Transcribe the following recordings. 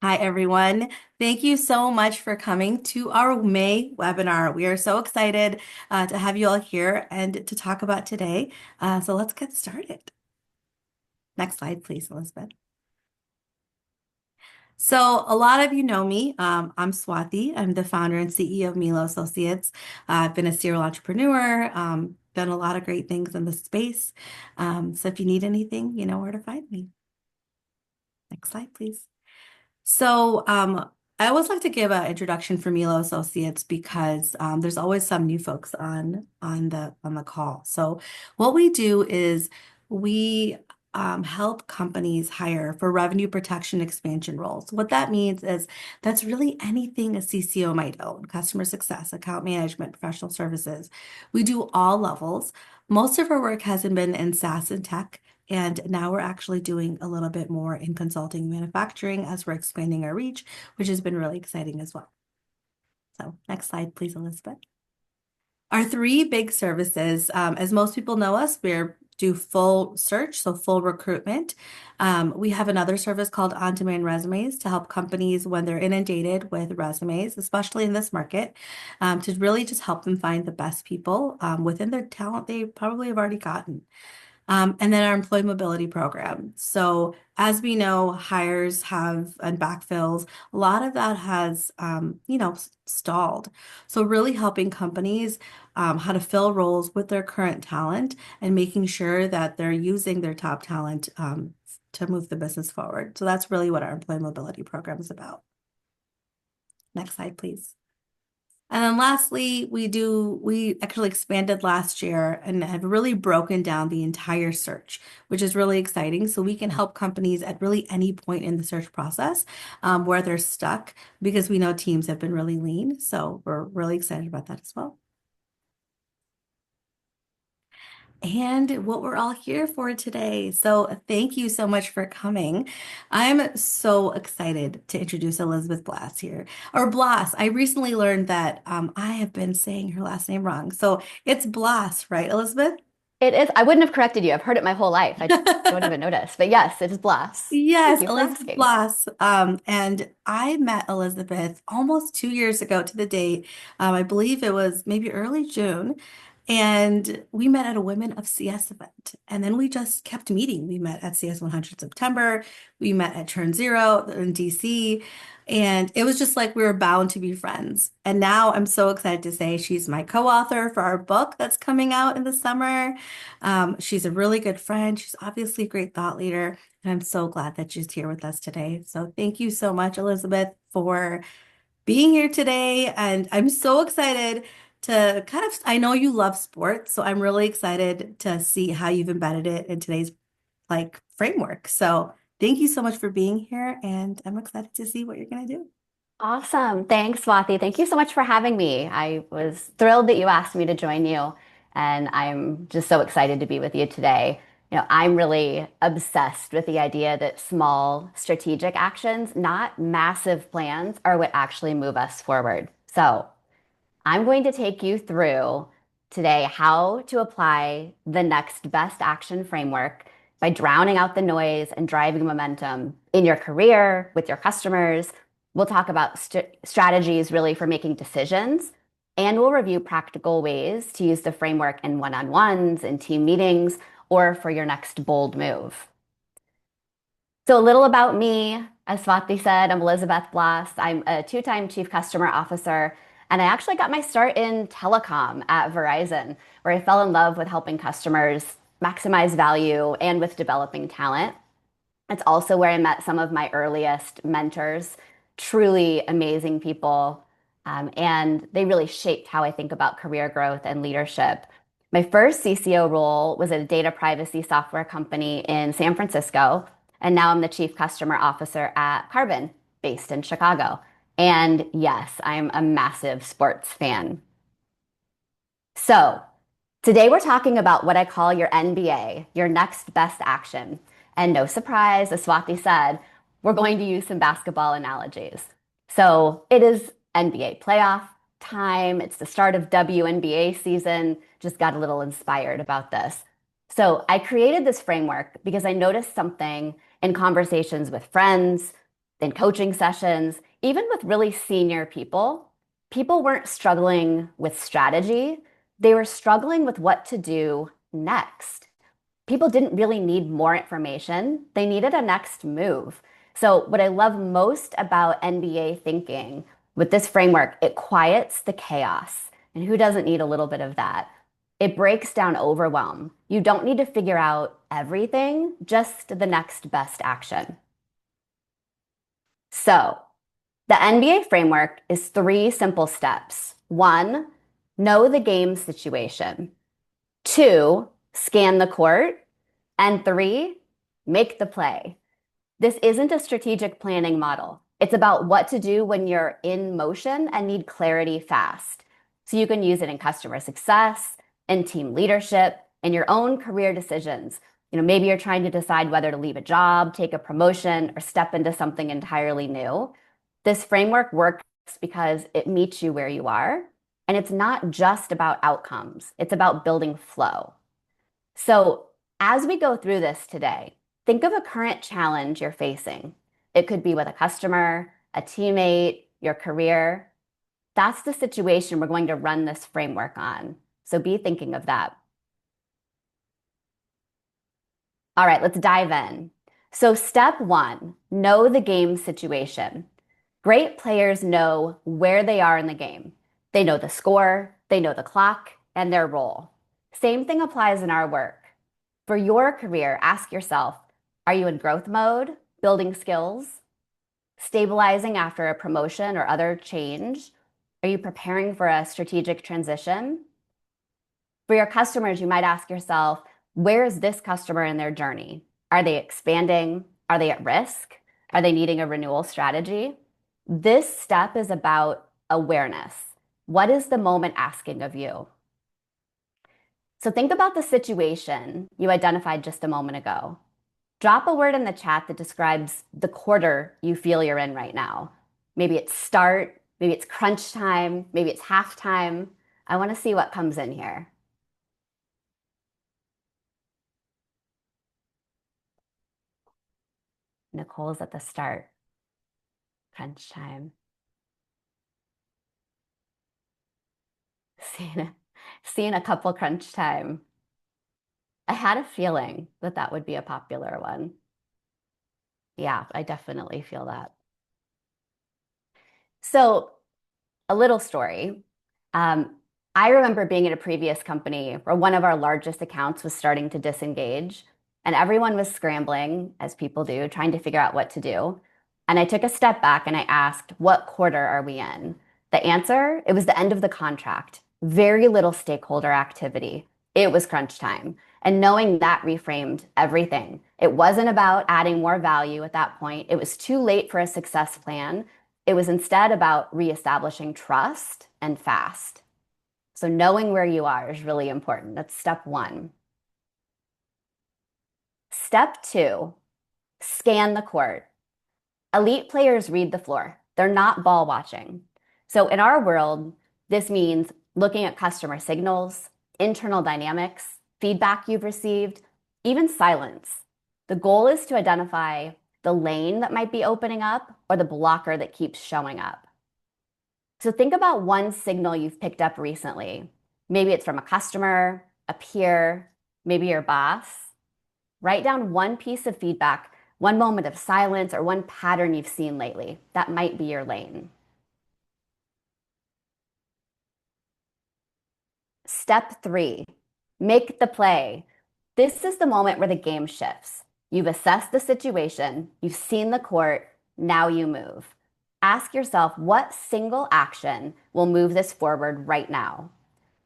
Hi, everyone. Thank you so much for coming to our May webinar. We are so excited to have you all here and to talk about today. So let's get started. Next slide, please, Elizabeth. So a lot of you know me. I'm Swati. I'm the founder and CEO of Milo Associates. I've been a serial entrepreneur, done a lot of great things in the space. So if you need anything, you know where to find me. Next slide, please. So I always like to give an introduction for Milo Associates because there's always some new folks on the call. So what we do is we help companies hire for revenue protection expansion roles. What that means is that's really anything a CCO might own: customer success, account management, professional services. We do all levels. Most of our work hasn't been in SaaS and tech. And now we're actually doing a little bit more in consulting and manufacturing as we're expanding our reach, which has been really exciting as well. So next slide, please, Elizabeth. Our three big services, as most people know us, we're do full search, so full recruitment. We have another service called on-demand resumes to help companies when they're inundated with resumes, especially in this market, to really just help them find the best people within their talent they probably have already gotten. And then our employee mobility program. So as we know, hires have and backfills, a lot of that has, stalled. So really helping companies how to fill roles with their current talent and making sure that they're using their top talent to move the business forward. So that's really what our employee mobility program is about. Next slide, please. And then lastly, we actually expanded last year and have really broken down the entire search, which is really exciting. So we can help companies at really any point in the search process where they're stuck, because we know teams have been really lean. So we're really excited about that as well. And what we're all here for today. So thank you so much for coming. I'm so excited to introduce Elizabeth Blass here, or Blass. I recently learned that I have been saying her last name wrong. So it's Blass, right, Elizabeth? It is. I wouldn't have corrected you. I've heard it my whole life. I don't even notice. But yes, it is Blass. Thank Yes, you for Elizabeth asking. Blass. And I met Elizabeth almost 2 years ago to the date. I believe it was maybe early June. And we met at a Women of CS event. And then we just kept meeting. We met at CS 100 September. We met at Turn Zero in DC. And it was just like we were bound to be friends. And now I'm so excited to say she's my co-author for our book that's coming out in the summer. She's a really good friend. She's obviously a great thought leader. And I'm so glad that she's here with us today. So thank you so much, Elizabeth, for being here today. And I'm so excited to I know you love sports, so I'm really excited to see how you've embedded it in today's framework. So thank you so much for being here. And I'm excited to see what you're going to do. Awesome. Thanks, Swati. Thank you so much for having me. I was thrilled that you asked me to join you, and I'm just so excited to be with you today. I'm really obsessed with the idea that small strategic actions, not massive plans, are what actually move us forward. So, I'm going to take you through today how to apply the next best action framework by drowning out the noise and driving momentum in your career, with your customers. We'll talk about strategies really for making decisions, and we'll review practical ways to use the framework in one-on-ones, in team meetings, or for your next bold move. So, a little about me. As Swati said, I'm Elizabeth Blass. I'm a two-time chief customer officer, and I actually got my start in telecom at Verizon, where I fell in love with helping customers maximize value and with developing talent. It's also where I met some of my earliest mentors, truly amazing people. And they really shaped how I think about career growth and leadership. My first CCO role was at a data privacy software company in San Francisco. And now I'm the chief customer officer at Carbon, based in Chicago. And yes, I'm a massive sports fan. So, today we're talking about what I call your NBA, your next best action. And no surprise, as Swati said, we're going to use some basketball analogies. So it is NBA playoff time. It's the start of WNBA season. Just got a little inspired about this. So I created this framework because I noticed something in conversations with friends, in coaching sessions, even with really senior people, people weren't struggling with strategy. They were struggling with what to do next. People didn't really need more information. They needed a next move. So, what I love most about NBA thinking with this framework, it quiets the chaos. And who doesn't need a little bit of that? It breaks down overwhelm. You don't need to figure out everything, just the next best action. So, the NBA framework is three simple steps. One, know the game situation. Two, scan the court. And three, make the play. This isn't a strategic planning model. It's about what to do when you're in motion and need clarity fast. So you can use it in customer success, in team leadership, in your own career decisions. Maybe you're trying to decide whether to leave a job, take a promotion, or step into something entirely new. This framework works because it meets you where you are. And it's not just about outcomes, it's about building flow. So, as we go through this today, think of a current challenge you're facing. It could be with a customer, a teammate, your career. That's the situation we're going to run this framework on. So, be thinking of that. All right, let's dive in. So, step one, know the game situation. Great players know where they are in the game. They know the score, they know the clock, and their role. Same thing applies in our work. For your career, ask yourself, are you in growth mode, building skills, stabilizing after a promotion or other change? Are you preparing for a strategic transition? For your customers, you might ask yourself, where is this customer in their journey? Are they expanding? Are they at risk? Are they needing a renewal strategy? This step is about awareness. What is the moment asking of you? So think about the situation you identified just a moment ago. Drop a word in the chat that describes the quarter you feel you're in right now. Maybe it's start, maybe it's crunch time, maybe it's halftime. I want to see what comes in here. Nicole's at the start. Crunch time. Seeing a couple crunch time. I had a feeling that that would be a popular one. Yeah, I definitely feel that. So, a little story. Um, I remember being at a previous company where one of our largest accounts was starting to disengage, and everyone was scrambling, as people do, trying to figure out what to do. And I took a step back and I asked, what quarter are we in? The answer, it was the end of the contract. Very little stakeholder activity. It was crunch time. And knowing that reframed everything. It wasn't about adding more value at that point. It was too late for a success plan. It was instead about reestablishing trust and fast. So knowing where you are is really important. That's step one. Step two, scan the court. Elite players read the floor. They're not ball watching. So in our world, this means looking at customer signals, internal dynamics, feedback you've received, even silence. The goal is to identify the lane that might be opening up or the blocker that keeps showing up. So think about one signal you've picked up recently. Maybe it's from a customer, a peer, maybe your boss. Write down one piece of feedback, one moment of silence, or one pattern you've seen lately. That might be your lane. Step three, make the play. This is the moment where the game shifts. You've assessed the situation, you've seen the court, now you move. Ask yourself what single action will move this forward right now?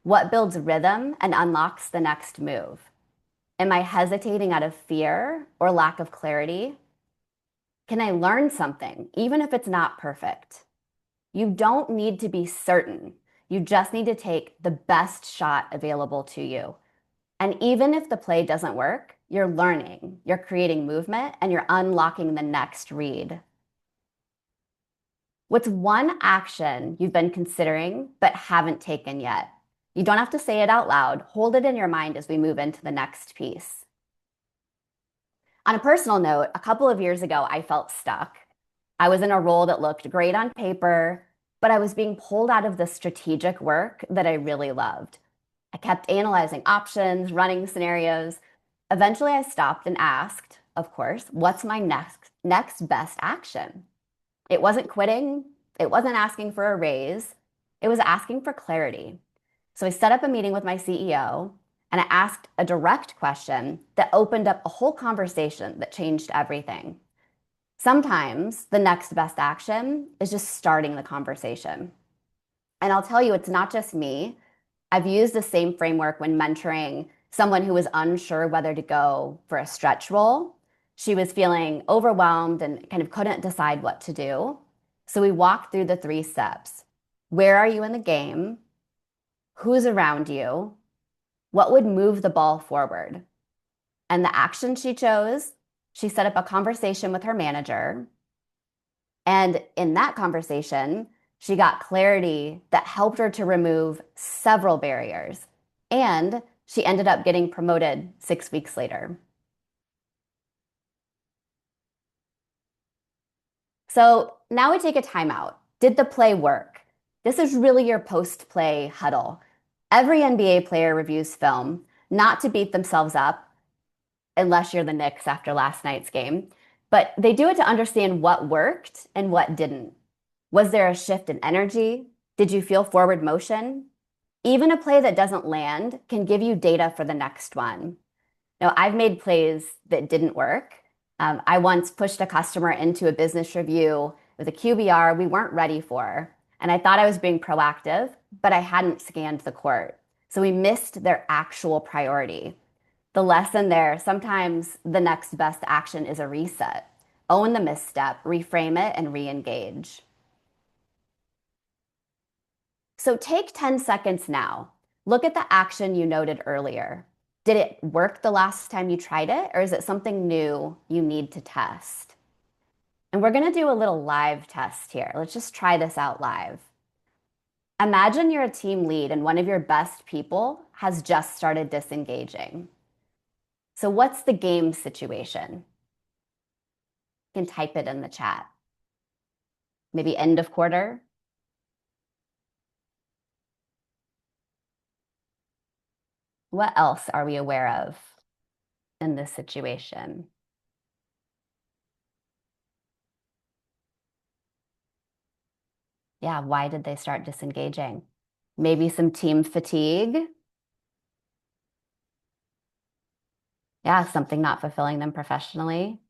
What builds rhythm and unlocks the next move? Am I hesitating out of fear or lack of clarity? Can I learn something, even if it's not perfect? You don't need to be certain. You just need to take the best shot available to you. And even if the play doesn't work, you're learning, you're creating movement, and you're unlocking the next read. What's one action you've been considering but haven't taken yet? You don't have to say it out loud. Hold it in your mind as we move into the next piece. On a personal note, a couple of years ago, I felt stuck. I was in a role that looked great on paper, but I was being pulled out of the strategic work that I really loved. I kept analyzing options, running scenarios. Eventually, I stopped and asked, of course, what's my next best action? It wasn't quitting, it wasn't asking for a raise, it was asking for clarity. So I set up a meeting with my CEO and I asked a direct question that opened up a whole conversation that changed everything. Sometimes the next best action is just starting the conversation. And I'll tell you, it's not just me. I've used the same framework when mentoring someone who was unsure whether to go for a stretch role. She was feeling overwhelmed and kind of couldn't decide what to do. So we walked through the three steps. Where are you in the game? Who's around you? What would move the ball forward? And the action she chose, she set up a conversation with her manager. And in that conversation, she got clarity that helped her to remove several barriers. And she ended up getting promoted 6 weeks later. So now we take a timeout. Did the play work? This is really your post play huddle. Every NBA player reviews film, not to beat themselves up, unless you're the Knicks after last night's game, but they do it to understand what worked and what didn't. Was there a shift in energy? Did you feel forward motion? Even a play that doesn't land can give you data for the next one. Now, I've made plays that didn't work. I once pushed a customer into a business review with a QBR we weren't ready for. And I thought I was being proactive, but I hadn't scanned the court. So we missed their actual priority. The lesson there, sometimes the next best action is a reset. Own the misstep, reframe it, and re engage. So take 10 seconds now. Look at the action you noted earlier. Did it work the last time you tried it, or is it something new you need to test? And we're going to do a little live test here. Let's just try this out live. Imagine you're a team lead and one of your best people has just started disengaging. So, what's the game situation? You can type it in the chat. Maybe end of quarter. What else are we aware of in this situation? Yeah, why did they start disengaging? Maybe some team fatigue. Yeah, something not fulfilling them professionally.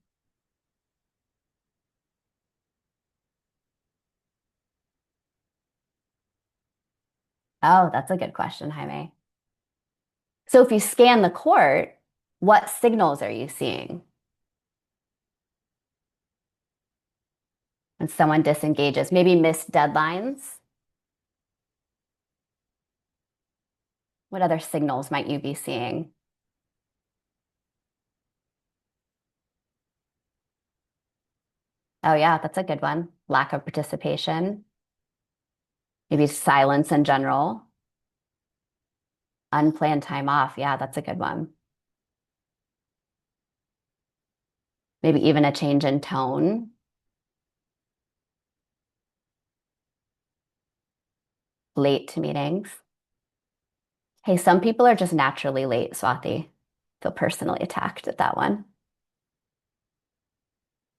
Oh, that's a good question, Jaime. So if you scan the court, what signals are you seeing when someone disengages? Maybe missed deadlines. What other signals might you be seeing? Oh, yeah, that's a good one. Lack of participation. Maybe silence in general. Unplanned time off. Yeah, that's a good one. Maybe even a change in tone. Late to meetings. Hey, some people are just naturally late, Swati. Feel personally attacked at that one.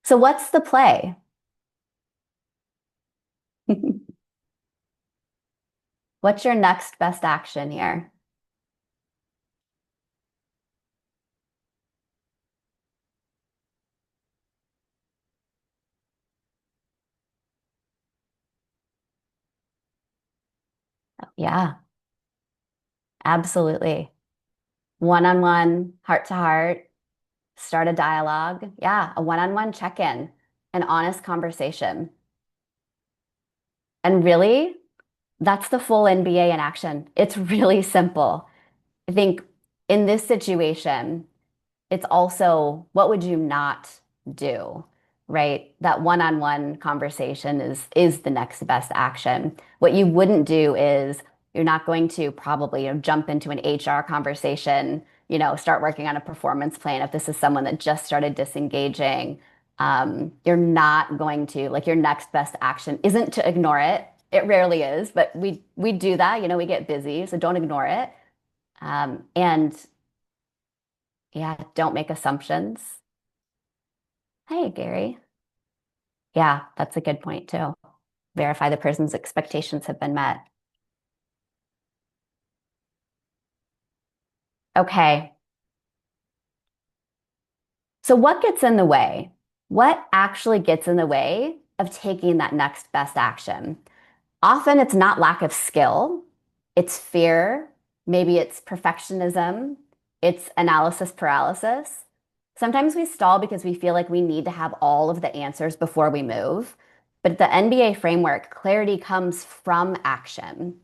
So what's the play? What's your next best action here? Yeah, absolutely. One-on-one, heart to heart, start a dialogue. Yeah, a one-on-one check-in, an honest conversation. And really, that's the full NBA in action. It's really simple. I think in this situation, it's also what would you not do, right? That one-on-one conversation is the next best action. What you wouldn't do is you're not going to probably, jump into an HR conversation, start working on a performance plan if this is someone that just started disengaging. You're not going to, like, your next best action isn't to ignore it. It rarely is, but we do that. We get busy, so don't ignore it. And yeah, don't make assumptions. Hey, Gary. Yeah, that's a good point too. Verify the person's expectations have been met. Okay. So what gets in the way? What actually gets in the way of taking that next best action? Often it's not lack of skill, it's fear, maybe it's perfectionism, it's analysis paralysis. Sometimes we stall because we feel like we need to have all of the answers before we move. But at the NBA framework, clarity comes from action.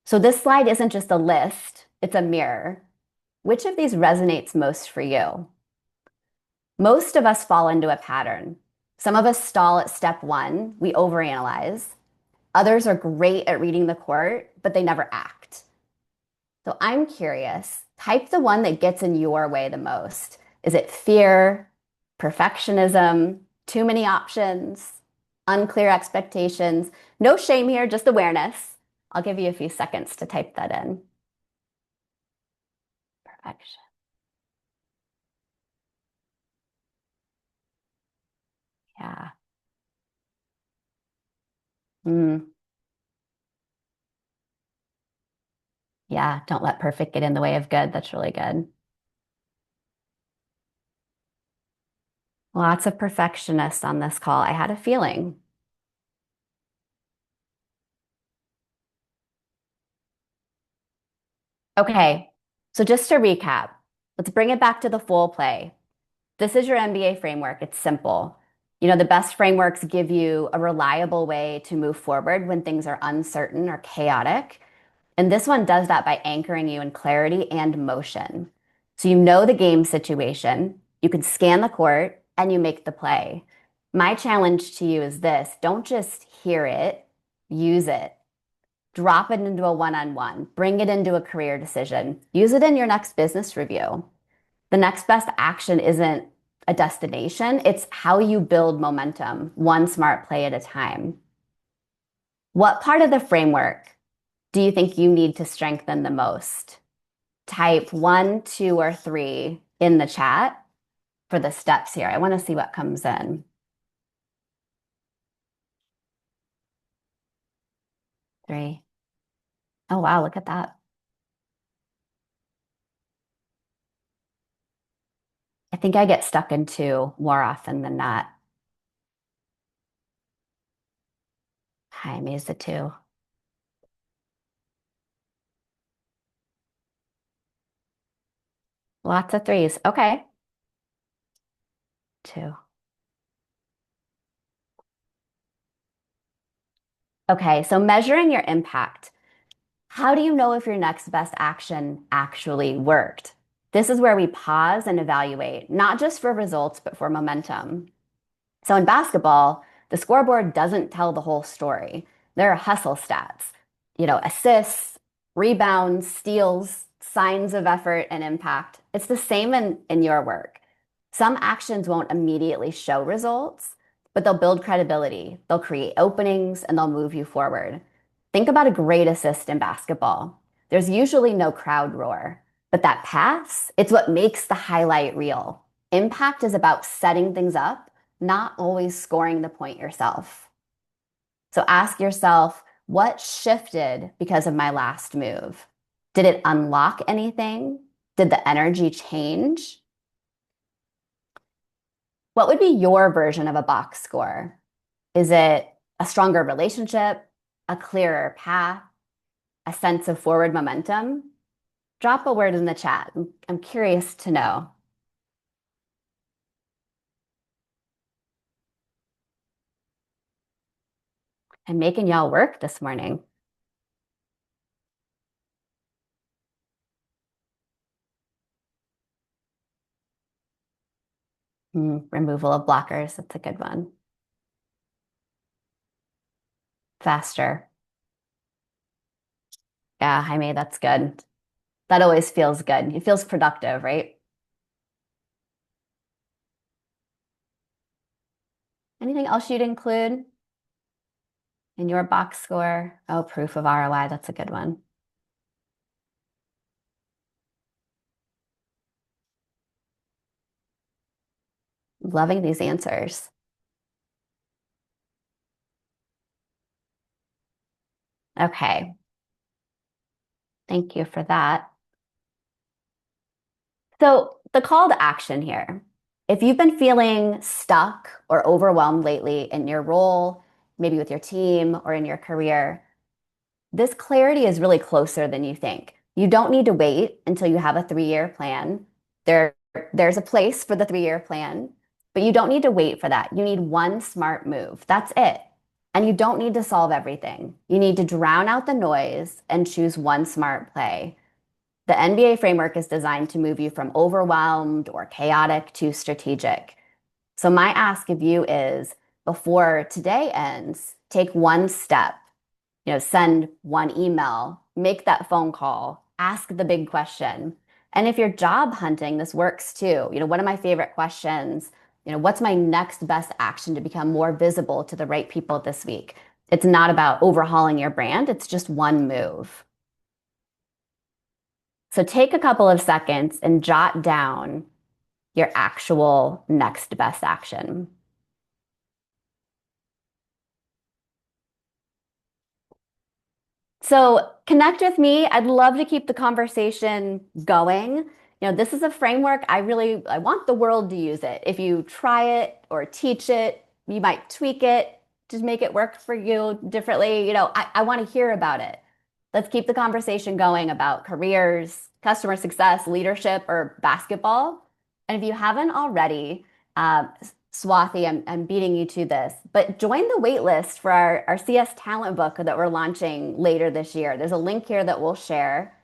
So this slide isn't just a list, it's a mirror. Which of these resonates most for you? Most of us fall into a pattern. Some of us stall at step one, we overanalyze. Others are great at reading the court, but they never act. So I'm curious, type the one that gets in your way the most. Is it fear, perfectionism, too many options, unclear expectations? No shame here, just awareness. I'll give you a few seconds to type that in. Perfection. Yeah. Mm, yeah. Don't let perfect get in the way of good. That's really good. Lots of perfectionists on this call. I had a feeling. Okay. So just to recap, let's bring it back to the full play. This is your MBA framework. It's simple. The best frameworks give you a reliable way to move forward when things are uncertain or chaotic. And this one does that by anchoring you in clarity and motion. So you know the game situation, you can scan the court, and you make the play. My challenge to you is this: don't just hear it, use it. Drop it into a one-on-one, bring it into a career decision, use it in your next business review. The next best action isn't a destination, it's how you build momentum, one smart play at a time. What part of the framework do you think you need to strengthen the most? Type one, two, or three in the chat for the steps here. I want to see what comes in. Three. Oh, wow, look at that. I think I get stuck in two more often than not. Hi, me is the two. Lots of threes. Okay. Two. Okay, so measuring your impact. How do you know if your next best action actually worked? This is where we pause and evaluate, not just for results, but for momentum. So in basketball, the scoreboard doesn't tell the whole story. There are hustle stats, assists, rebounds, steals, signs of effort and impact. It's the same in your work. Some actions won't immediately show results, but they'll build credibility. They'll create openings and they'll move you forward. Think about a great assist in basketball. There's usually no crowd roar, but that pass, it's what makes the highlight real. Impact is about setting things up, not always scoring the point yourself. So ask yourself, what shifted because of my last move? Did it unlock anything? Did the energy change? What would be your version of a box score? Is it a stronger relationship, a clearer path, a sense of forward momentum? Drop a word in the chat. I'm curious to know. I'm making y'all work this morning. Removal of blockers. That's a good one. Faster. Yeah, Jaime, that's good. That always feels good. It feels productive, right? Anything else you'd include in your box score? Oh, proof of ROI. That's a good one. Loving these answers. Okay. Thank you for that. So, the call to action here. If you've been feeling stuck or overwhelmed lately in your role, maybe with your team or in your career, this clarity is really closer than you think. You don't need to wait until you have a 3-year plan. There, there's a place for the 3-year plan, but you don't need to wait for that. You need one smart move. That's it. And you don't need to solve everything. You need to drown out the noise and choose one smart play. The NBA framework is designed to move you from overwhelmed or chaotic to strategic. So, my ask of you is before today ends, take one step, send one email, make that phone call, ask the big question. And if you're job hunting, this works too. One of my favorite questions, what's my next best action to become more visible to the right people this week? It's not about overhauling your brand, it's just one move. So take a couple of seconds and jot down your actual next best action. So connect with me. I'd love to keep the conversation going. This is a framework I want the world to use it. If you try it or teach it, you might tweak it to make it work for you differently. I want to hear about it. Let's keep the conversation going about careers, customer success, leadership, or basketball. And if you haven't already, uh, Swathi, I'm beating you to this, but join the wait list for our CS talent book that we're launching later this year. There's a link here that we'll share.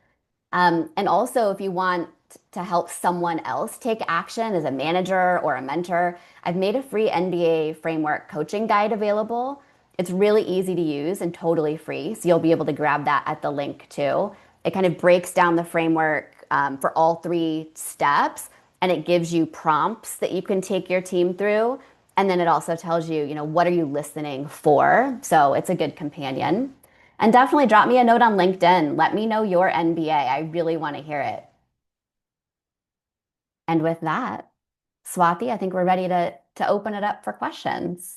And also, if you want to help someone else take action as a manager or a mentor, I've made a free NBA framework coaching guide available. It's really easy to use and totally free. So you'll be able to grab that at the link too. It kind of breaks down the framework for all 3 steps, and it gives you prompts that you can take your team through. And then it also tells you, what are you listening for? So it's a good companion. And definitely drop me a note on LinkedIn. Let me know your NBA. I really want to hear it. And with that, Swati, I think we're ready to open it up for questions.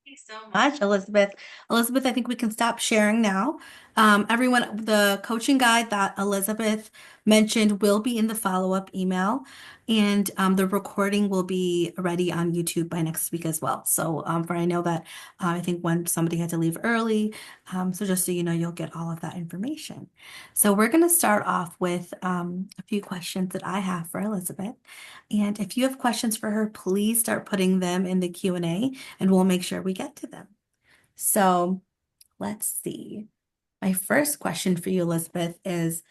You so much, Elizabeth. Elizabeth, I think we can stop sharing now. Everyone, the coaching guide that Elizabeth mentioned will be in the follow-up email, and the recording will be ready on YouTube by next week as well. So, for I know that I think when somebody had to leave early, so just so you know, you'll get all of that information. So, we're going to start off with a few questions that I have for Elizabeth, and if you have questions for her, please start putting them in the Q&A and we'll make sure we get to them. So let's see. My first question for you, Elizabeth, is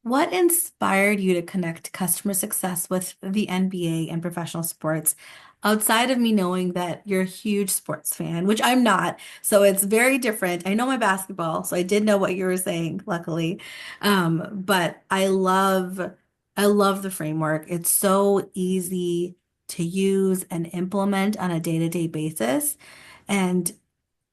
what inspired you to connect customer success with the NBA and professional sports outside of me knowing that you're a huge sports fan, which I'm not. So it's very different. I know my basketball, so I did know what you were saying, luckily. But I love the framework. It's so easy to use and implement on a day-to-day basis. And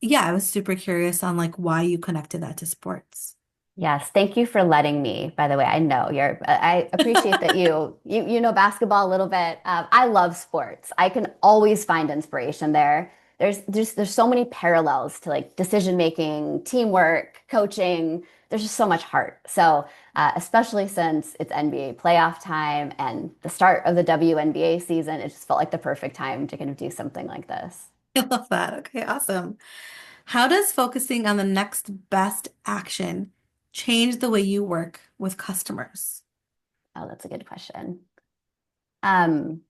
yeah, I was super curious on like why you connected that to sports. Yes, thank you for letting me. By the way, I appreciate that you know basketball a little bit. I love sports. I can always find inspiration there. There's so many parallels to like decision making, teamwork, coaching. There's just so much heart. So especially since it's NBA playoff time and the start of the WNBA season, it just felt like the perfect time to kind of do something like this. I love that. Okay, awesome. How does focusing on the next best action change the way you work with customers? Oh, that's a good question. Um,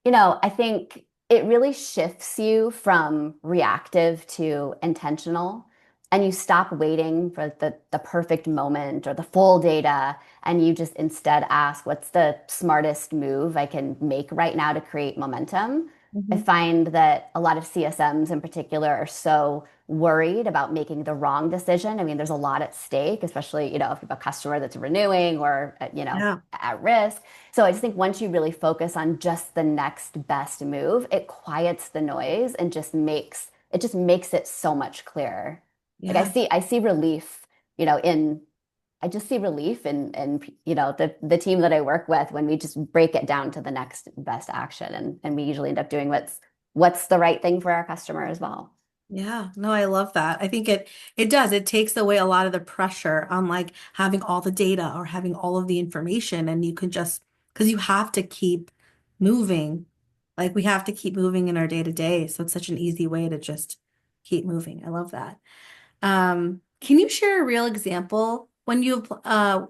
I think it really shifts you from reactive to intentional, and you stop waiting for the perfect moment or the full data, and you just instead ask, what's the smartest move I can make right now to create momentum? I Mhm. find that a lot of CSMs in particular are so worried about making the wrong decision. I mean, there's a lot at stake, especially, if you have a customer that's renewing or, Yeah. at risk. So I just think once you really focus on just the next best move, it quiets the noise and just makes it so much clearer. Like Yeah. I see relief, in I just see relief in the team that I work with when we just break it down to the next best action, and we usually end up doing what's the right thing for our customer as well. Yeah, no, I love that. I think it does. It takes away a lot of the pressure on like having all the data or having all of the information, and you can just because you have to keep moving. Like we have to keep moving in our day to day. So it's such an easy way to just keep moving. I love that. Can you share a real example when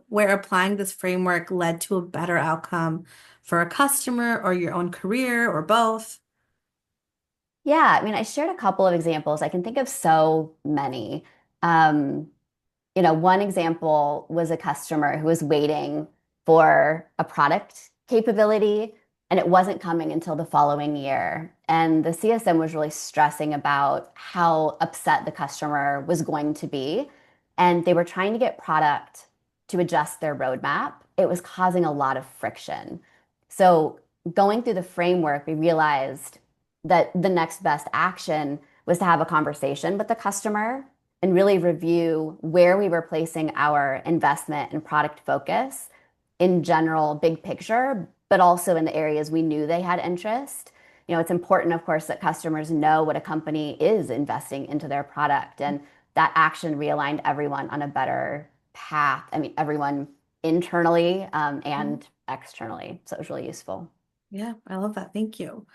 where applying this framework led to a better outcome for a customer or your own career or both? Yeah, I mean, I shared a couple of examples. I can think of so many. Um, one example was a customer who was waiting for a product capability and it wasn't coming until the following year. And the CSM was really stressing about how upset the customer was going to be. And they were trying to get product to adjust their roadmap. It was causing a lot of friction. So, going through the framework, we realized that the next best action was to have a conversation with the customer and really review where we were placing our investment and product focus in general, big picture, but also in the areas we knew they had interest. It's important, of course, that customers know what a company is investing into their product. And that action realigned everyone on a better path. I mean, everyone internally, Mhm. and externally. So it was really useful. Yeah, I love that. Thank you.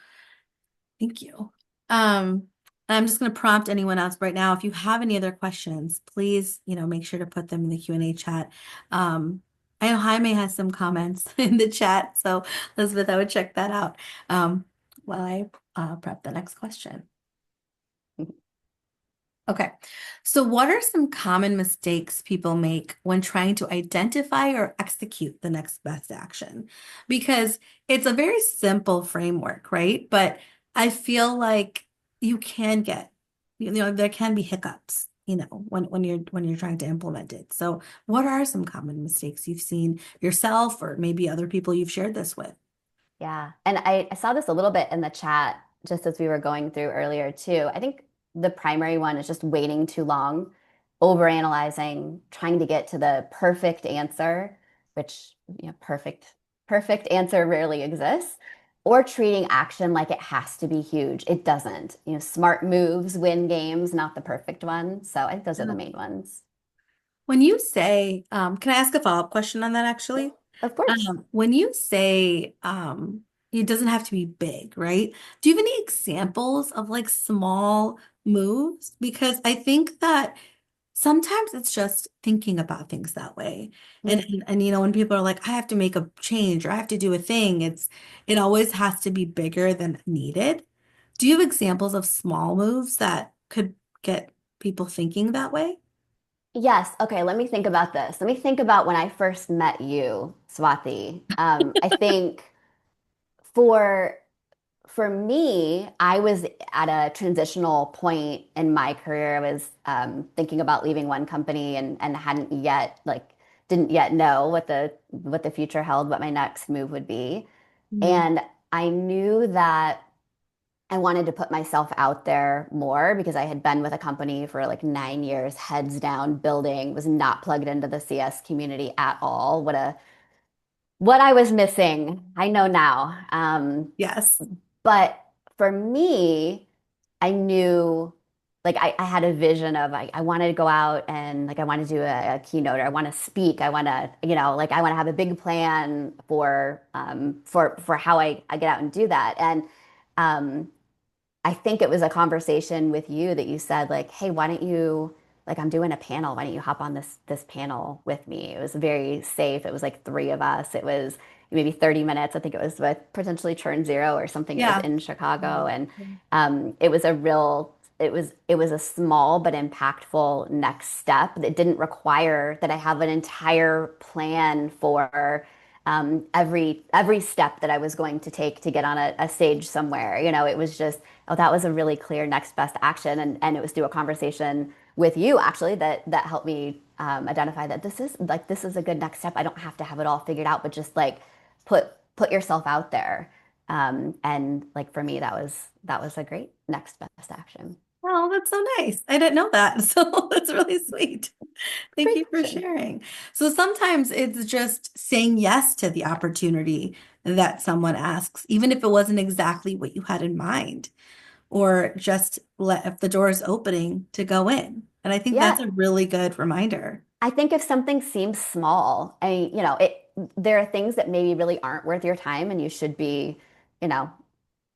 Thank you. I'm just going to prompt anyone else right now. If you have any other questions, please, make sure to put them in the Q&A chat. I know Jaime has some comments in the chat, so Elizabeth, I would check that out um, while I prep the next question. Okay. So what are some common mistakes people make when trying to identify or execute the next best action? Because it's a very simple framework, right? But I feel like you can get, there can be hiccups, when you're trying to implement it. So what are some common mistakes you've seen yourself or maybe other people you've shared this with? Yeah. And I saw this a little bit in the chat just as we were going through earlier too. I think the primary one is just waiting too long, overanalyzing, trying to get to the perfect answer, which, perfect answer rarely exists, or treating action like it has to be huge. It doesn't. Smart moves win games, not the perfect one. So I think those are the main ones. When you say, can I ask a follow-up question on that actually? Of course. When you say it doesn't have to be big, right? Do you have any examples of like small moves? Because I think that sometimes it's just thinking about things that way. And when people are like, I have to make a change or I have to do a thing, it always has to be bigger than needed. Do you have examples of small moves that could get people thinking that way? Yes. Okay. Let me think about this. Let me think about when I first met you, Swati. I think for for me, I was at a transitional point in my career. I was thinking about leaving one company and didn't yet know what the future held, what my next move would be. Mhm. And I knew that I wanted to put myself out there more because I had been with a company for like 9 years, heads down, building, was not plugged into the CS community at all. What I was missing, I know now. Yes. But for me, I knew I had a vision of I wanted to go out and I want to do a keynote or I want to speak. I want to, I want to have a big plan for how I get out and do that. And um, I think it was a conversation with you that you said like, "Hey, why don't you I'm doing a panel. Why don't you hop on this panel with me?" It was very safe. It was like three of us. It was maybe 30 minutes. I think it was with potentially Churn Zero or something. It was Yeah. in Chicago, and Yeah. it was it was a small but impactful next step that didn't require that I have an entire plan for every step that I was going to take to get on a stage somewhere. It was just, oh, that was a really clear next best action, and it was through a conversation with you actually that helped me identify that this is a good next step. I don't have to have it all figured out, but just like put yourself out there. And like for me, that was a great next best action. Oh, that's so nice. I didn't know that. So that's really sweet. Thank Great you for question. sharing. So sometimes it's just saying yes to the opportunity that someone asks, even if it wasn't exactly what you had in mind, or just let if the door is opening to go in. And I think that's Yeah, a really good reminder. I think if something seems small, there are things that maybe really aren't worth your time, and you know,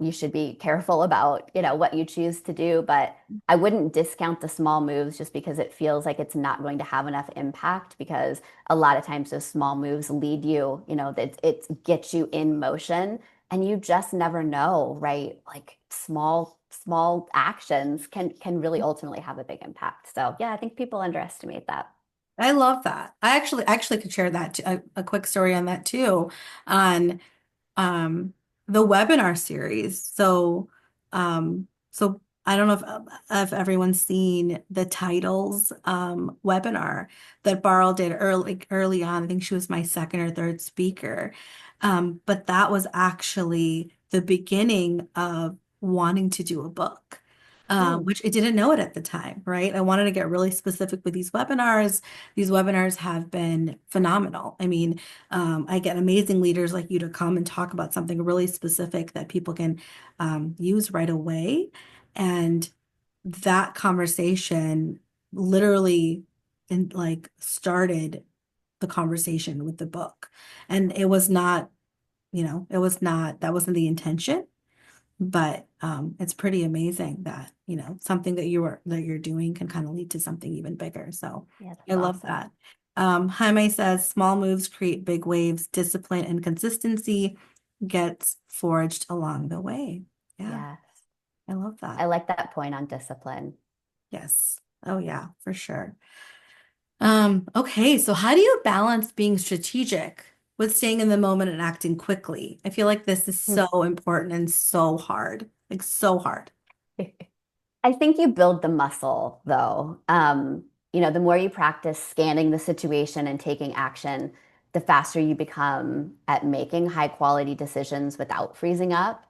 you should be careful about, what you choose to do. But I wouldn't discount the small moves just because it feels like it's not going to have enough impact, because a lot of times those small moves lead you, that it gets you in motion, and you just never know, right? Like small actions can really ultimately have a big impact. So yeah, I think people underestimate that. I love that. I actually could share that a quick story on that too, on the webinar series. So I don't know if everyone's seen the titles webinar that Barl did early on. I think she was my second or third speaker. But that was actually the beginning of wanting to do a book. Mm, Which I didn't know it at the time, right? I wanted to get really specific with these webinars. These webinars have been phenomenal. I mean, I get amazing leaders like you to come and talk about something really specific that people can use right away. And that conversation literally like started the conversation with the book. And it was not, that wasn't the intention, but it's pretty amazing that, something that you're doing can kind of lead to something even bigger. So yeah, I that's love awesome. that. Jaime says small moves create big waves, discipline and consistency gets forged along the way. Yeah, Yes. I love I that. like that point on discipline. Yes. Oh yeah, for sure. Okay, so how do you balance being strategic with staying in the moment and acting quickly? I feel like this is so important and so hard, like so hard. I think you build the muscle, though. The more you practice scanning the situation and taking action, the faster you become at making high quality decisions without freezing up.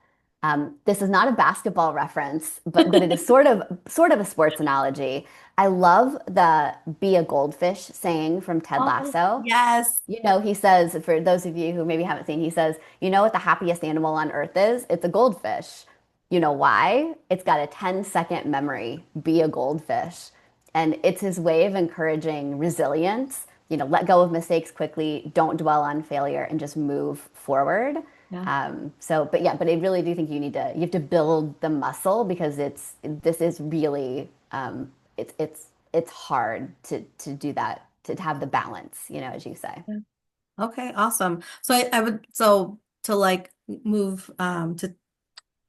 This is not a basketball reference, but it is sort of a sports analogy. I love the "be a goldfish" saying from Ted Oh, Lasso. yes. He says, for those of you who maybe haven't seen, he says, you know what the happiest animal on earth is? It's a goldfish. You know why? It's got a 10-second memory. Be a goldfish. And it's his way of encouraging resilience. Let go of mistakes quickly, don't dwell on failure, and just move forward. Yeah. But yeah, but I really do think you have to build the muscle, because this is really, it's hard to do that, to have the balance, as you say. Yeah. Okay, awesome. So I would so to like move to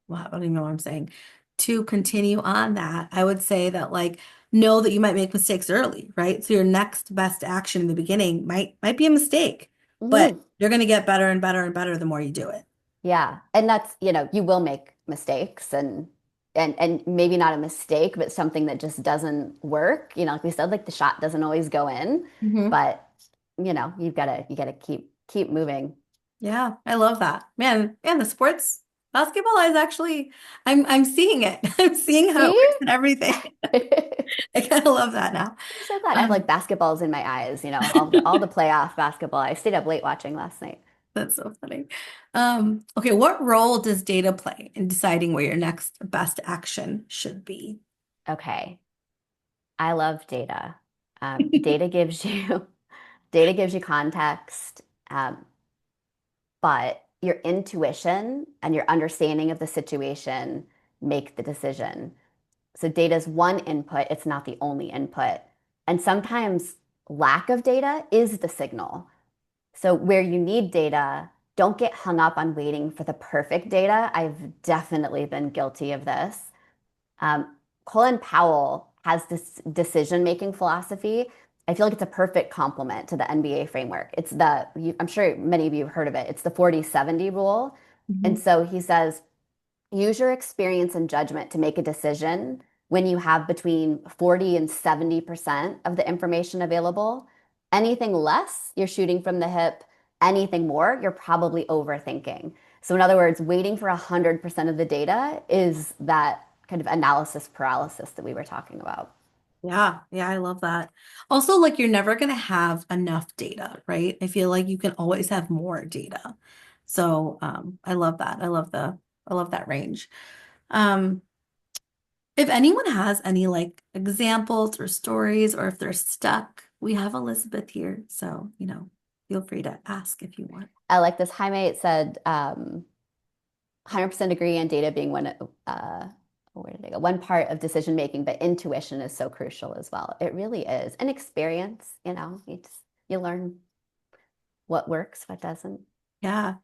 well, I don't even know what I'm saying. To continue on that, I would say that like know that you might make mistakes early, right? So your next best action in the beginning might be a mistake, but Mhm. you're going to get better and better and better the more you do it. Yeah. And that's, you will make mistakes, and maybe not a mistake, but something that just doesn't work. Like we said, like the shot doesn't always go in, Hmm. but you gotta keep moving. Yeah, I love that. Man, the sports basketball is actually I'm seeing it. I'm seeing how it See? works and everything. I kind of love that now. I'm so glad. I have like Um, basketballs in my eyes, all the playoff basketball. I stayed up late watching last night. That's so funny. Okay, what role does data play in deciding where your next best action should be? Okay. I love data. Data gives you data gives you context, but your intuition and your understanding of the situation make the decision. So data is one input, it's not the only input. And sometimes lack of data is the signal. So where you need data, don't get hung up on waiting for the perfect data. I've definitely been guilty of this. Colin Powell has this decision-making philosophy. I feel like it's a perfect complement to the NBA framework. I'm sure many of you have heard of it. It's the 40-70 rule. And Mhm. so he says, use your experience and judgment to make a decision when you have between 40 and 70% of the information available. Anything less, you're shooting from the hip. Anything more, you're probably overthinking. So, in other words, waiting for 100% of the data is that kind of analysis paralysis that we were talking about. Yeah, yeah, I love that. Also, like you're never going to have enough data, right? I feel like you can always have more data. So, I love that. I love that range. Um, if anyone has any like examples or stories, or if they're stuck, we have Elizabeth here. So, feel free to ask if you want. I like this. Jaime it said 100% agree on data being where did they go? One part of decision making, but intuition is so crucial as well. It really is. And experience, you learn what works, what doesn't. Yeah,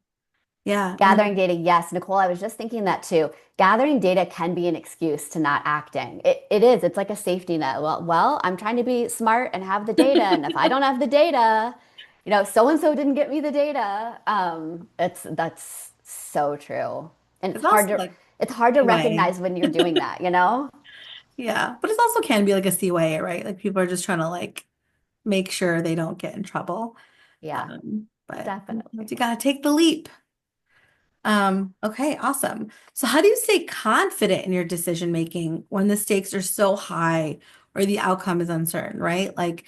yeah. And Gathering data, yes, Nicole, I was just thinking that too. Gathering data can be an excuse to not acting. It is. It's like a safety net. I'm trying to be smart and have the data, and if I don't have the data, so and so didn't get me the data. That's so true, and it's also like it's hard to CYA. recognize when you're doing that. You know? Yeah, but it also can be like a CYA, right? Like people are just trying to like make sure they don't get in trouble. Yeah, But definitely. you gotta take the leap. Okay, awesome. So how do you stay confident in your decision making when the stakes are so high or the outcome is uncertain, right? Like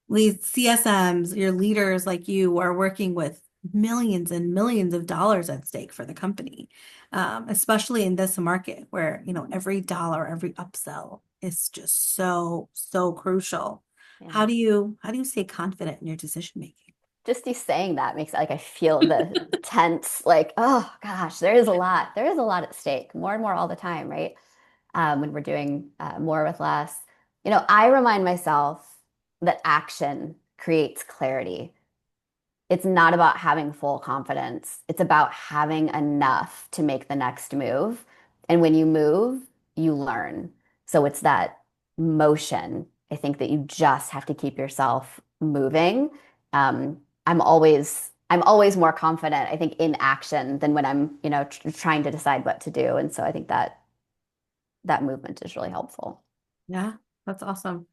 these CSMs, your leaders like you are working with millions and millions of dollars at stake for the company, especially in this market where, every dollar, every upsell is just so, so crucial. Yeah. How do you stay confident in your decision making? Just you saying that makes like I feel the tense, like, oh gosh, there is a lot. There is a lot at stake, more and more all the time, right? When we're doing more with less. I remind myself that action creates clarity. It's not about having full confidence. It's about having enough to make the next move. And when you move, you learn. So it's that motion. I think that you just have to keep yourself moving. I'm always more confident, I think, in action than when I'm, trying to decide what to do. And so I think that movement is really helpful. Yeah, that's awesome.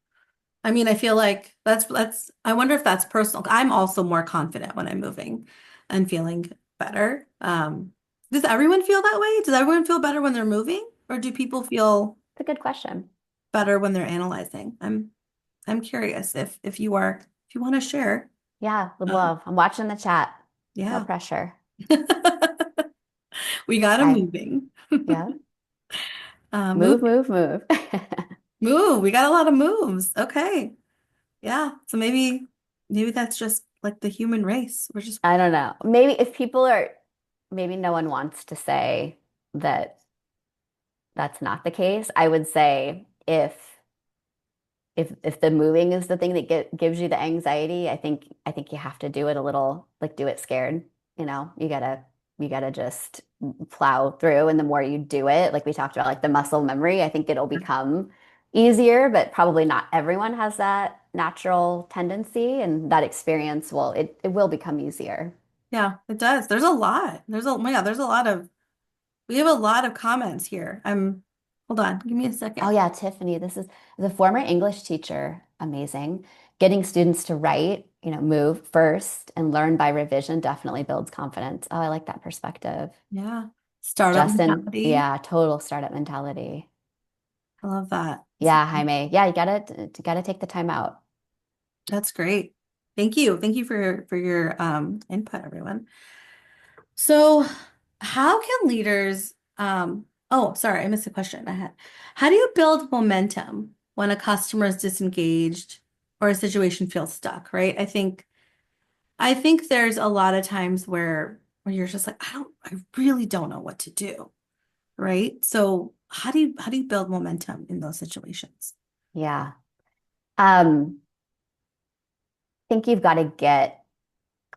I mean, I feel like I wonder if that's personal. I'm also more confident when I'm moving and feeling better. Does everyone feel that way? Does everyone feel better when they're moving? Or do people feel It's a good question. better when they're analyzing? I'm curious if you want to share. Yeah, would Um, love. I'm watching the chat. No yeah. pressure. We got 'em Okay. moving. Yeah. Move, Move, move, move. move. We got a lot of moves. Okay. Yeah. So maybe that's just like the human race. We're just I don't know. Maybe no one wants to say that that's not the case. I would say if the moving is the thing that gives you the anxiety, I think you have to do it a little, like, do it scared. You gotta just plow through, and the more you do it, like we talked about, like the muscle memory, I think it'll become easier, but probably not everyone has that natural tendency, and that experience will become easier. Yeah, it does. There's a lot. Oh my God, we have a lot of comments here. Hold on, give me a Oh second. yeah, Tiffany, this is the former English teacher. Amazing. Getting students to write, move first and learn by revision definitely builds confidence. Oh, I like that perspective. Yeah. Startup Justin, mentality. yeah, total startup mentality. I love that. Yeah, Jaime. Yeah, you gotta take the time out. That's great. Thank you. Thank you for your input, everyone. So, how can leaders oh, sorry, I missed a question I had. How do you build momentum when a customer is disengaged or a situation feels stuck, right? I think there's a lot of times where you're just like, I really don't know what to do, right? So how do you build momentum in those situations? Yeah. Think you've got to get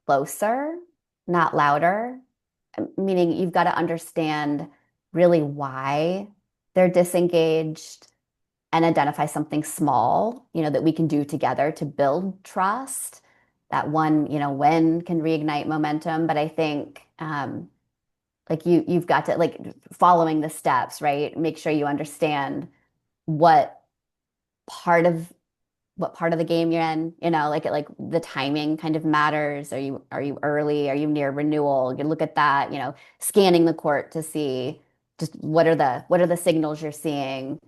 closer, not louder, meaning you've got to understand really why they're disengaged. and identify something small, that we can do together to build trust. That one, win can reignite momentum. But I think like you've got to like following the steps, right? Make sure you understand what part of what part of the game you're in, like the timing kind of matters. Are you early? Are you near renewal? You look at that, scanning the court to see just what are the signals you're seeing.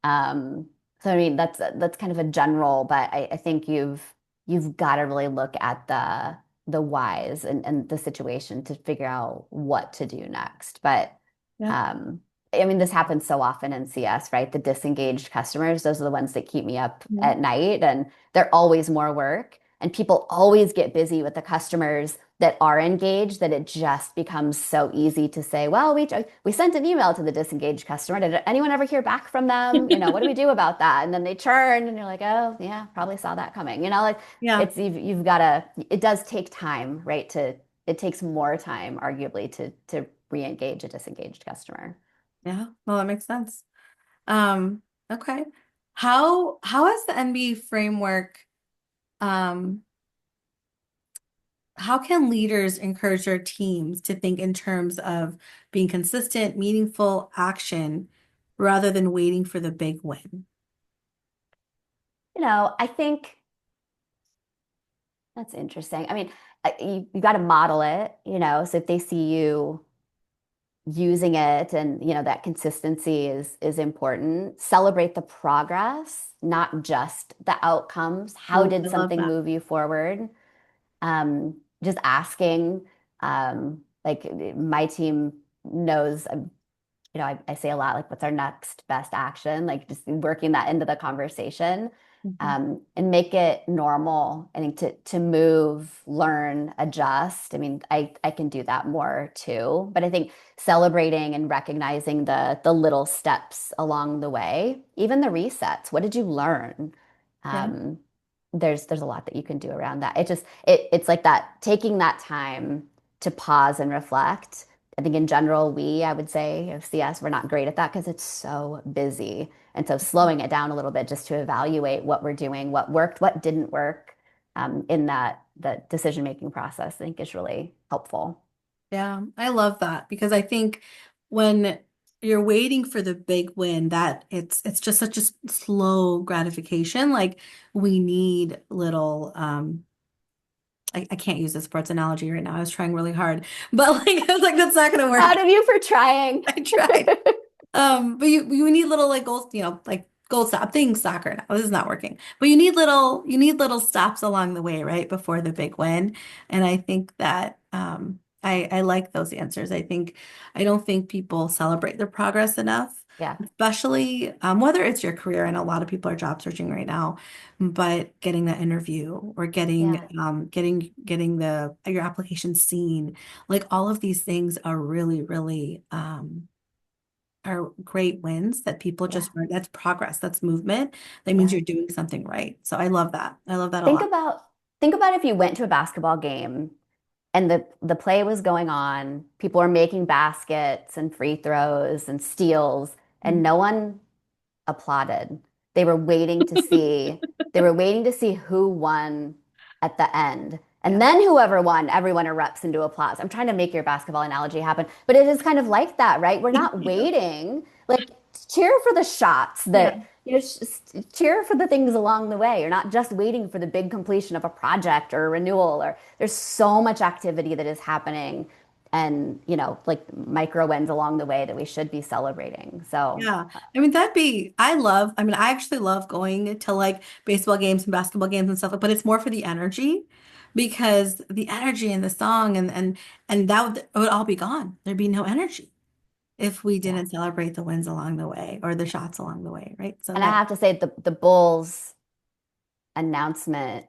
Um, so I mean that's kind of a general, but I think you've got to really look at the whys and the situation to figure out what to do next. But Yeah. um, I mean, this happens so often in CS, right? The disengaged customers, those are the ones that keep me up Mhm. at night, and they're always more work. And people always get busy with the customers that are engaged that it just becomes so easy to say, well, we sent an email to the disengaged customer. Did anyone ever hear back from them? What do we do about that? And then they churn and you're like, oh, yeah, probably saw that coming. Like Yeah. you've got to, it does take time, right? It takes more time, arguably, to re-engage a disengaged customer. Yeah. Well, that makes sense. Um, okay. How has the NB framework, um, how can leaders encourage their teams to think in terms of being consistent, meaningful action rather than waiting for the big win? I think that's interesting. I mean, you got to model it, so if they see you using it and, that consistency is important. Celebrate the progress, not just the outcomes. How Ooh, did I love something that. move you forward? Just asking, like my team knows I say a lot, like, what's our next best action? Like, just working that into the conversation, Mhm. and make it normal. I think to move, learn, adjust. I mean, I can do that more too. But I think celebrating and recognizing the little steps along the way, even the resets. What did you learn? Yeah. Um, there's a lot that you can do around that. It's like that, taking that time to pause and reflect. I think in general, I would say, CS, we're not great at that because it's so busy. And so slowing it down a little bit just to evaluate what we're doing, what worked, what didn't work, in the decision-making process, I think is really helpful. Yeah, I love that because I think when you're waiting for the big win, that it's just such a slow gratification. Like we need little I can't use a sports analogy right now. I was trying really hard, but like I was like, that's not gonna work. Proud of you for trying. I tried. But you need little like goals, like goal stop. I'm thinking soccer now. This is not working. But you need little stops along the way, right? Before the big win. And I think that I like those answers. I don't think people celebrate their progress enough, Yeah, especially whether it's your career, and a lot of people are job searching right now, but getting that interview or yeah, getting the your application seen, like all of these things are really, really are great wins that people yeah. that's progress, that's movement. That means Yeah. you're doing something right. So I love that. I love that a Think lot. about think about if you went to a basketball game and the play was going on, people were making baskets and free throws and steals, and no one applauded. They were waiting to see, they were waiting to see who won at the end. Yeah. And then whoever won, everyone erupts into applause. I'm trying to make your basketball analogy happen, but it is kind of like that, right? We're Thank not you. waiting. Like, cheer for the shots Yeah. that, cheer for the things along the way. You're not just waiting for the big completion of a project or a renewal, or there's so much activity that is happening and, like micro wins along the way that we should be celebrating. So, Yeah. I mean, I actually love going to like baseball games and basketball games and stuff, but it's more for the energy because the energy and the song and that would all be gone. There'd be no energy if we yeah. didn't celebrate the wins along the way or the shots along the way, right? So And I that have to say the Bulls announcement,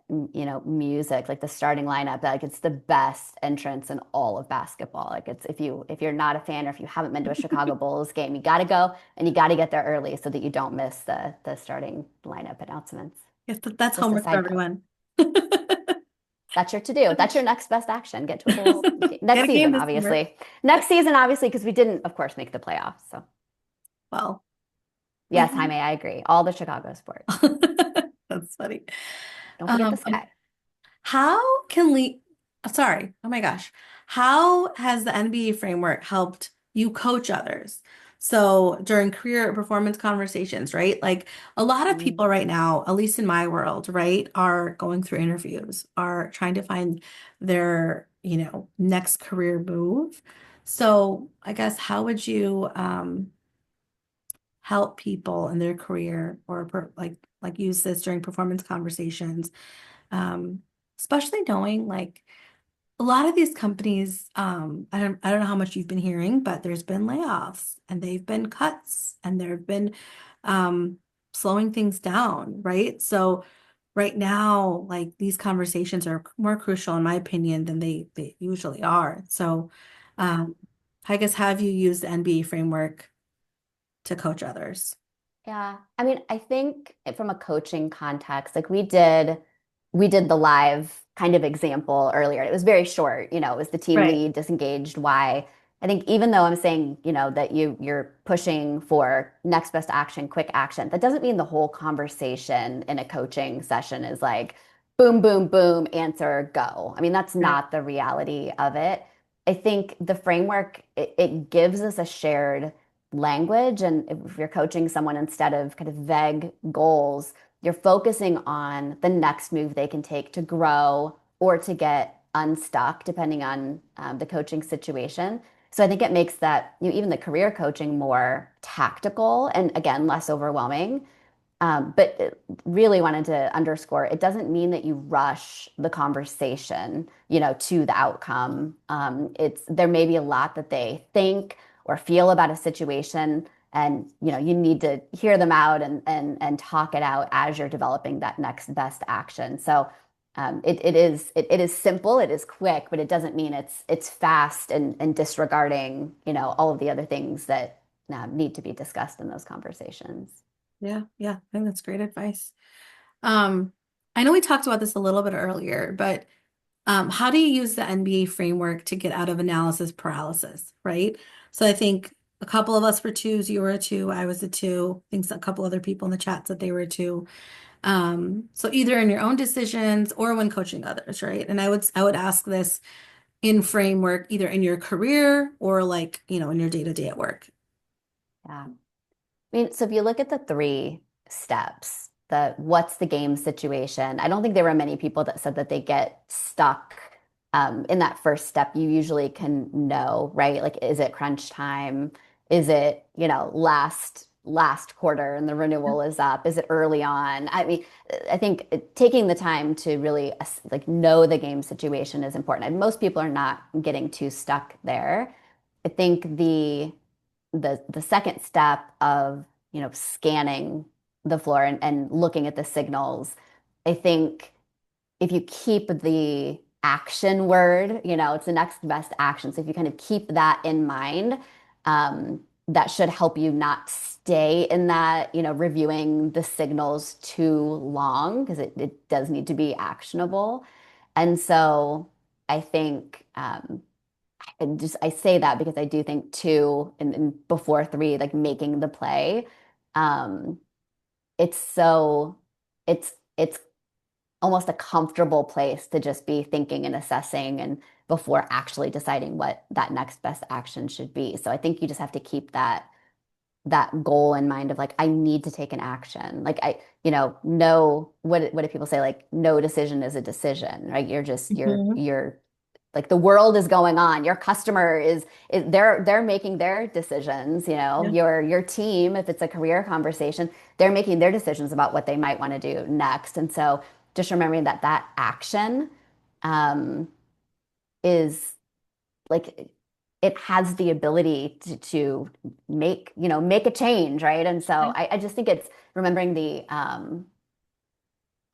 music, like the starting lineup, like it's the best entrance in all of basketball. Like it's if you're not a fan or if you haven't been to a Chicago Bulls game, you got to go and you got to get there early so that you don't miss the starting lineup announcements. yes, that's Just a homework for side note. everyone. That's your to do. That's your next best action. Get to a Bulls Get next a game season, this summer. obviously. Next season, obviously, because we didn't, of course, make the playoffs. So Well. Yes, Jaime, I agree. All the Chicago sports. That's funny. Don't forget the Um, sky. how can we, sorry, oh my gosh. How has the NBA framework helped you coach others? So during career performance conversations, right? Like a lot of Mm. people right now, at least in my world, right, are going through interviews, are trying to find their, next career move. So I guess how would you help people in their career or like use this during performance conversations? Um, Especially knowing like a lot of these companies, I don't know how much you've been hearing, but there's been layoffs and they've been cuts and there have been um slowing things down, right? So right now, like these conversations are more crucial in my opinion than they usually are. So um I guess have you used the NBA framework to coach others? Yeah. I mean, I think from a coaching context, like we did the live kind of example earlier. It was very short, it was the team Right. lead disengaged. Why? I think even though I'm saying, that you're pushing for next best action, quick action, that doesn't mean the whole conversation in a coaching session is like boom, boom, boom, answer, go. I mean, that's Right. not the reality of it. I think the framework, it gives us a shared language. And if you're coaching someone instead of kind of vague goals, you're focusing on the next move they can take to grow or to get unstuck, depending on the coaching situation. So I think it makes that, even the career coaching more tactical and again, less overwhelming. But really wanted to underscore, it doesn't mean that you rush the conversation, to the outcome. There may be a lot that they think or feel about a situation, and you need to hear them out and talk it out as you're developing that next best action. So it is simple, it is quick, but it doesn't mean it's fast and disregarding, all of the other things that need to be discussed in those conversations. Yeah, yeah, I think that's great advice. Um, I know we talked about this a little bit earlier, but how do you use the NBA framework to get out of analysis paralysis, right? So I think a couple of us were twos, you were a two, I was a two. I think a couple other people in the chat said they were a two. So either in your own decisions or when coaching others, right? And I would ask this in framework, either in your career or like, in your day-to-day at work. Yeah. I mean, so if you look at the three steps, the what's the game situation, I don't think there were many people that said that they get stuck in that first step. You usually can know, right? Like, is it crunch time? Is it, last quarter and the renewal is up? Is it early on? I mean, I think taking the time to really like know the game situation is important. And most people are not getting too stuck there. I think the second step of scanning the floor and looking at the signals, I think if you keep the action word, it's the next best action. So if you kind of keep that in mind, that should help you not stay in that, reviewing the signals too long because it does need to be actionable. And so I think I say that because I do think two and before three, like making the play, um, it's so it's almost a comfortable place to just be thinking and assessing and before actually deciding what that next best action should be. So I think you just have to keep that goal in mind of like I need to take an action. Like no what do people say? Like no decision is a decision, right? You're just Mhm. you're like the world is going on. Your customer is they're making their decisions, Yeah. your team, if it's a career conversation, they're making their decisions about what they might want to do next. And so just remembering that action um, is like it has the ability to make a change, right? And so Yeah. I just think it's remembering the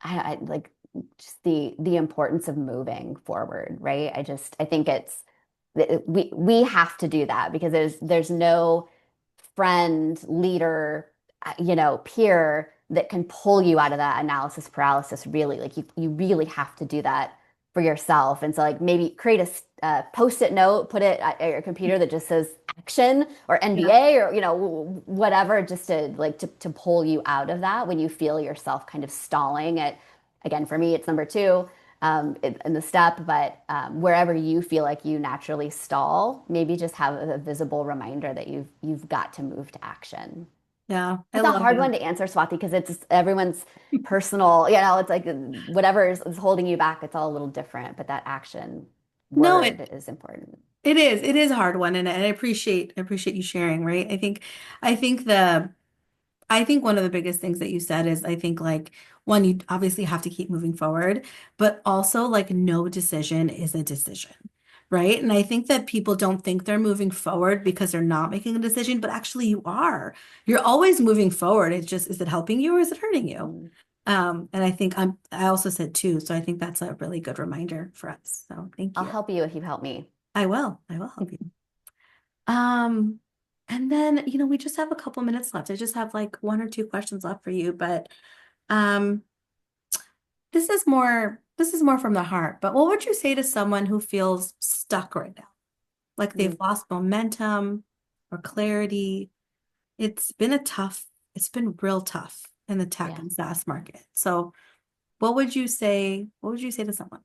I like just the importance of moving forward, right? I think we have to do that because there's no friend, leader, peer that can pull you out of that analysis paralysis really. Like you really have to do that for yourself. And so like maybe create a post-it note, put it at your computer that just says action or Yeah. NBA or whatever, just to like to pull you out of that when you feel yourself kind of stalling at, again, for me, it's number two in the step, but wherever you feel like you naturally stall, maybe just have a visible reminder that you've got to move to action. Yeah. I It's a love hard it. one to answer, Swati, because it's everyone's personal, it's like whatever is holding you back, it's all a little different, but that action No, word is important. it is. It is a hard one, and I appreciate you sharing, right? I think the I think one of the biggest things that you said is I think like one, you obviously have to keep moving forward, but also like no decision is a decision, right? And I think that people don't think they're moving forward because they're not making a decision, but actually you are. You're always moving forward. It's just, is it helping you or is it hurting you? Mm. And I also said two, so I think that's a really good reminder for us. So thank I'll you. help you if you help me. I will help you. Um, and then, we just have a couple minutes left. I just have like one or two questions left for you, but um, this is more from the heart. But what would you say to someone who feels stuck right now? Like they've Mm, lost momentum or clarity. It's been real tough in the tech yeah. and SaaS market. So what would you say to someone?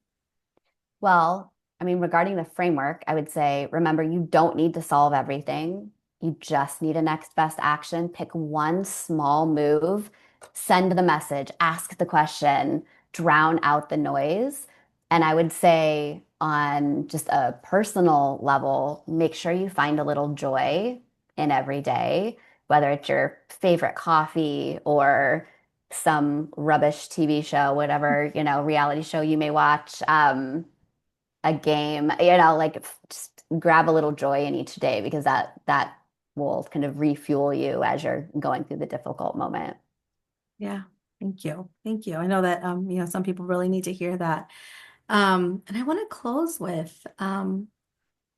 Well, I mean, regarding the framework, I would say remember, you don't need to solve everything. You just need a next best action. Pick one small move, send the message, ask the question, drown out the noise. And I would say, on just a personal level, make sure you find a little joy in every day, whether it's your favorite coffee or some rubbish TV show, whatever, reality show you may watch. A game, like just grab a little joy in each day because that will kind of refuel you as you're going through the difficult moment. Yeah, thank you. Thank you. I know that some people really need to hear that. And I want to close with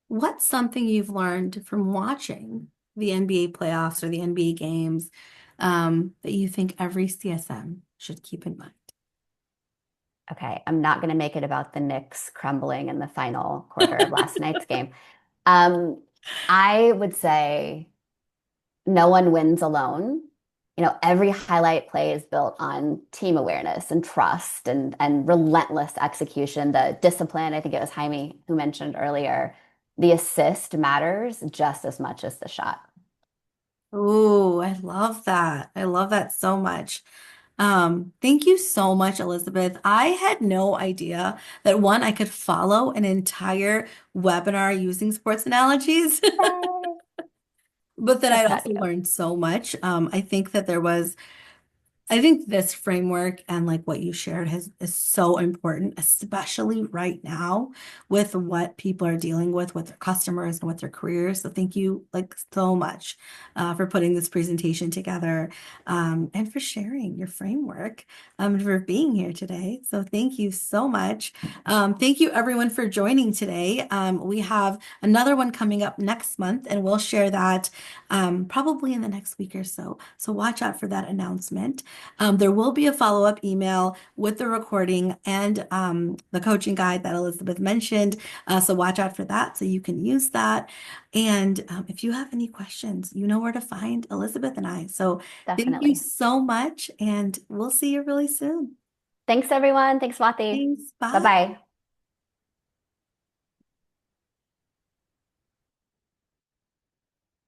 what's something you've learned from watching the NBA playoffs or the NBA games that you think every CSM should keep in mind? Okay, I'm not going to make it about the Knicks crumbling in the final quarter of last night's game. Um, I would say no one wins alone. Every highlight play is built on team awareness and trust and relentless execution, the discipline. I think it was Jaime who mentioned earlier, the assist matters just as much as the shot. Oh, I love that. I love that so much. Thank you so much, Elizabeth. I had no idea that one, I could follow an entire webinar using sports analogies, Yay. but that So I'd proud also of you. learned so much. I think this framework and like what you shared is so important, especially right now with what people are dealing with their customers and with their careers. So thank you like so much for putting this presentation together and for sharing your framework and for being here today. So thank you so much. Thank you everyone for joining today. We have another one coming up next month and we'll share that probably in the next week or so. So watch out for that announcement. There will be a follow-up email with the recording and the coaching guide that Elizabeth mentioned. So watch out for that so you can use that. And if you have any questions, you know where to find Elizabeth and I. So thank you Definitely. so much, and we'll see you really soon. Thanks, everyone. Thanks, Swati. Thanks. Bye. Bye-bye.